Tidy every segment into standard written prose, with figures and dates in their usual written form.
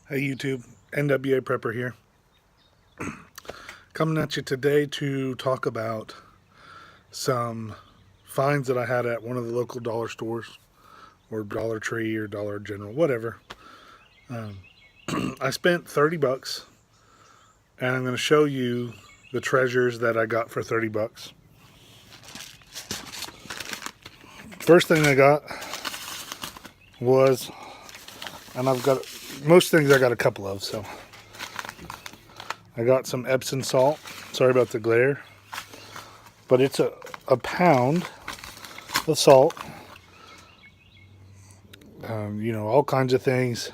Hey YouTube, NWA Prepper here. Coming at you today to talk about some finds that I had at one of the local dollar stores, or Dollar Tree or Dollar General, whatever. Um, I spent 30 bucks and I'm going to show you the treasures that I got for 30 bucks. First thing I got was, and I've got most things I got a couple of, so I got some Epsom salt. Sorry about the glare. But it's a pound of salt. All kinds of things.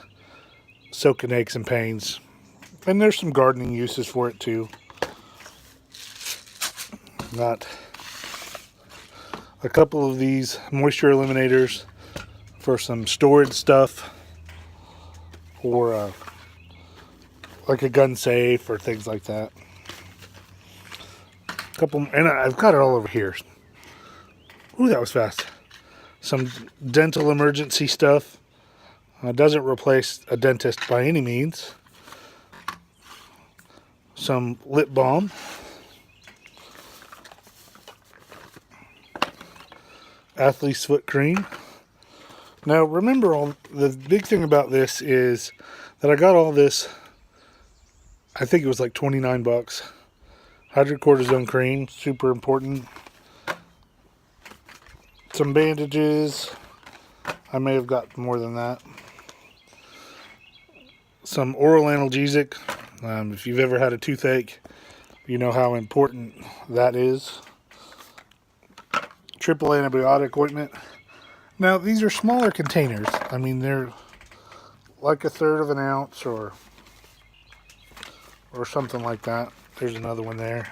Soaking aches and pains. And there's some gardening uses for it too. Got a couple of these moisture eliminators for some storage stuff. Or like a gun safe or things like that. And I've got it all over here. Ooh, that was fast. Some dental emergency stuff. Doesn't replace a dentist by any means. Some lip balm. Athlete's foot cream. Now remember, the big thing about this is that I got all this, I think it was like 29 bucks. Hydrocortisone cream, super important. Some bandages. I may have got more than that. Some oral analgesic. If you've ever had a toothache, you know how important that is. Triple antibiotic ointment. Now, these are smaller containers. I mean, they're like a third of an ounce or something like that. There's another one there.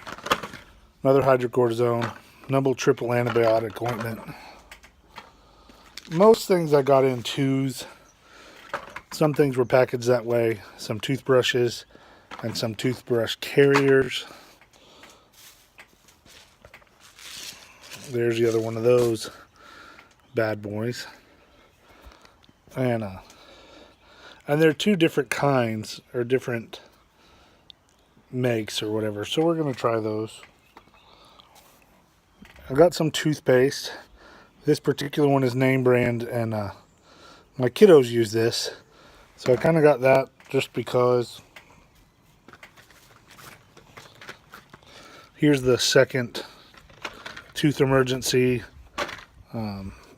Another hydrocortisone. Another triple antibiotic ointment. Most things I got in twos. Some things were packaged that way. Some toothbrushes and some toothbrush carriers. There's the other one of those bad boys. And they're two different kinds or different makes or whatever. So we're going to try those. I got some toothpaste. This particular one is name brand, and my kiddos use this. So I kind of got that just because. Here's the second tooth emergency.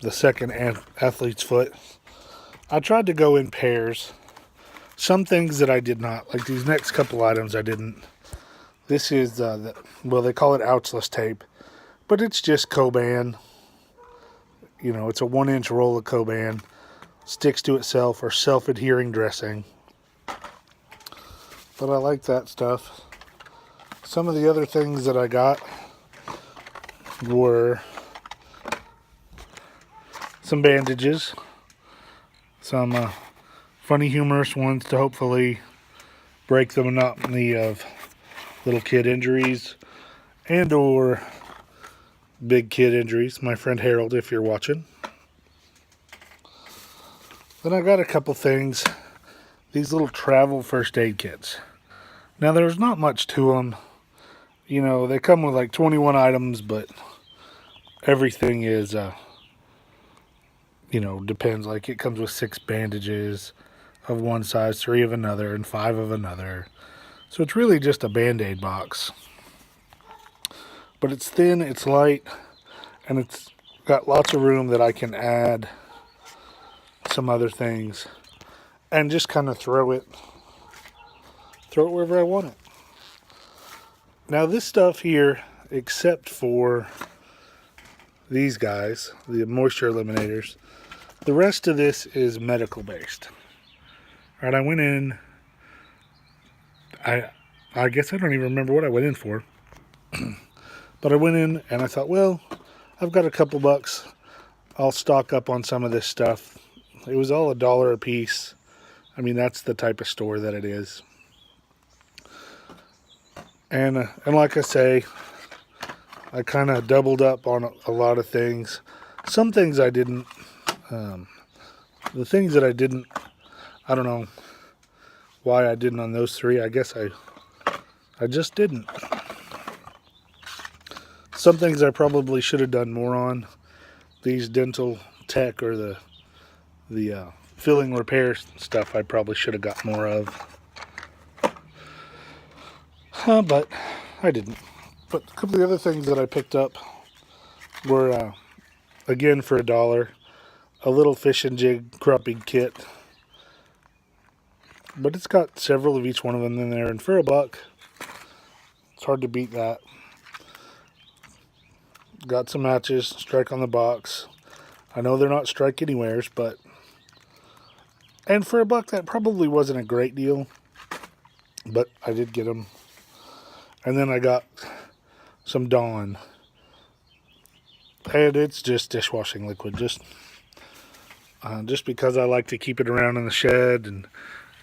The second athlete's foot. I tried to go in pairs. Some things that I did not. Like these next couple items I didn't. This is, they call it ouchless tape. But it's just Coban. It's a 1-inch roll of Coban. Sticks to itself or self-adhering dressing. But I like that stuff. Some of the other things that I got were some bandages. Some funny, humorous ones to hopefully break the monotony of little kid injuries and or big kid injuries. My friend Harold, if you're watching. Then I got a couple things. These little travel first aid kits. Now there's not much to them. They come with like 21 items, but everything is, depends. Like it comes with 6 bandages of one size, 3 of another, and 5 of another. So it's really just a Band-Aid box. But it's thin, it's light, and it's got lots of room that I can add some other things and just kind of throw it wherever I want it. Now this stuff here, except for these guys, the moisture eliminators, the rest of this is medical based. All right, I went in, I guess I don't even remember what I went in for. But I went in and I thought, well, I've got a couple bucks. I'll stock up on some of this stuff. It was all $1 a piece. I mean, that's the type of store that it is. And like I say, I kind of doubled up on a lot of things. Some things I didn't. The things that I didn't, I don't know. why I didn't on those three. I guess I just didn't. Some things I probably should have done more on. These dental tech or the filling repair stuff I probably should have got more of. But I didn't. But a couple of the other things that I picked up were, again for $1, a little fish and jig crappie kit. But it's got several of each one of them in there, and for $1, it's hard to beat that. Got some matches, Strike on the box. I know they're not Strike Anywheres, but... And for $1, that probably wasn't a great deal. But I did get them. And then I got some Dawn. And it's just dishwashing liquid. Just because I like to keep it around in the shed and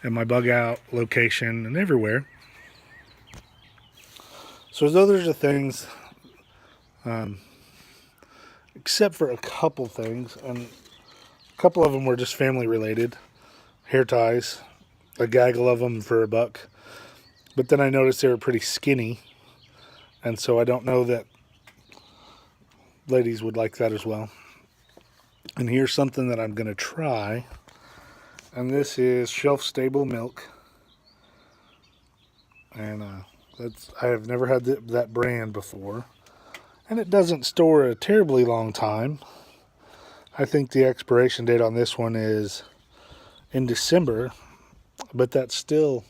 my bug out location and everywhere. So those are the things... except for a couple things, and a couple of them were just family related. Hair ties, a gaggle of them for $1. But then I noticed they were pretty skinny, and so I don't know that ladies would like that as well. And here's something that I'm going to try, and this is shelf stable milk. And I have never had that brand before. And it doesn't store a terribly long time. I think the expiration date on this one is in December, but that's still,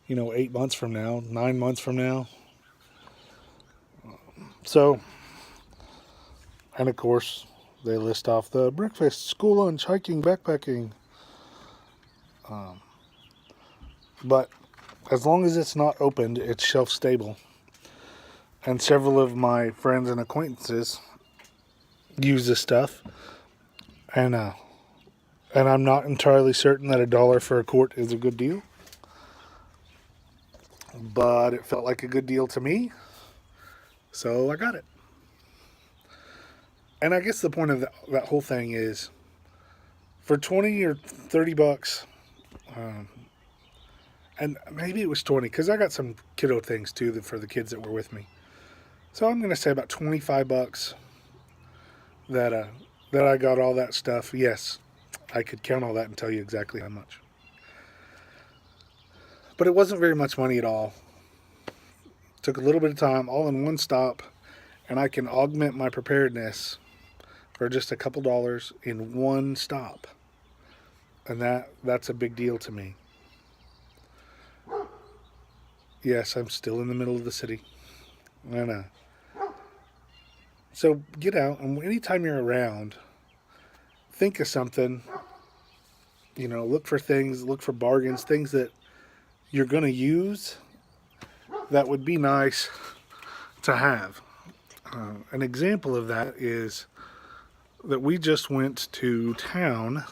8 months from now, 9 months from now. So, and of course, they list off the breakfast, school lunch, hiking, backpacking. But as long as it's not opened, it's shelf stable. And several of my friends and acquaintances use this stuff. And I'm not entirely certain that $1 for a quart is a good deal. But it felt like a good deal to me. So I got it. And I guess the point of that whole thing is, for $20 or $30, and maybe it was 20, because I got some kiddo things too for the kids that were with me. So I'm going to say about $25 that I got all that stuff. Yes, I could count all that and tell you exactly how much. But it wasn't very much money at all. Took a little bit of time, all in one stop, and I can augment my preparedness for just a couple dollars in one stop. And that's a big deal to me. Yes, I'm still in the middle of the city. And so get out, and anytime you're around, think of something. Look for things, look for bargains, things that you're going to use that would be nice to have. An example of that is that we just went to town,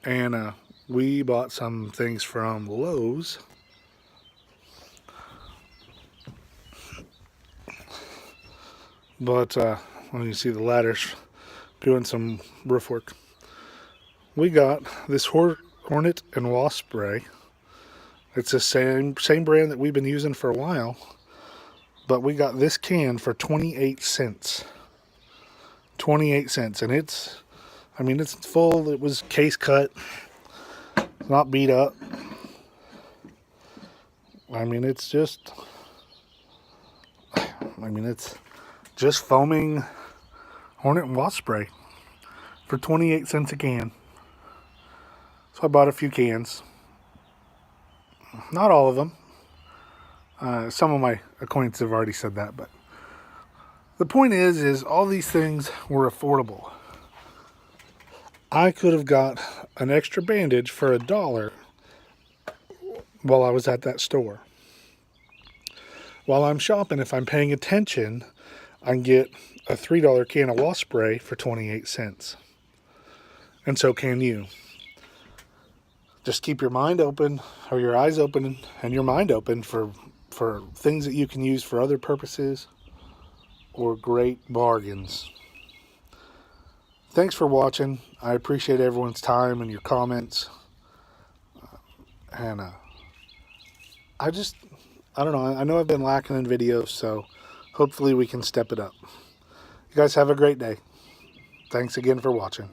and we bought some things from Lowe's. But when you see the ladders doing some roof work, we got this Hornet and Wasp spray. It's the same brand that we've been using for a while, but we got this can for 28 cents. 28 cents, and it's full. It was case cut, not beat up. It's just foaming Hornet and Wasp spray for 28 cents a can. So I bought a few cans. Not all of them. Some of my acquaintances have already said that, but the point is all these things were affordable. I could have got an extra bandage for $1 while I was at that store. While I'm shopping, if I'm paying attention, I can get a $3 can of Wasp spray for 28 cents. And so can you. Just keep your mind open, or your eyes open, and your mind open for things that you can use for other purposes or great bargains. Thanks for watching. I appreciate everyone's time and your comments. And I don't know. I know I've been lacking in videos, so hopefully we can step it up. You guys have a great day. Thanks again for watching.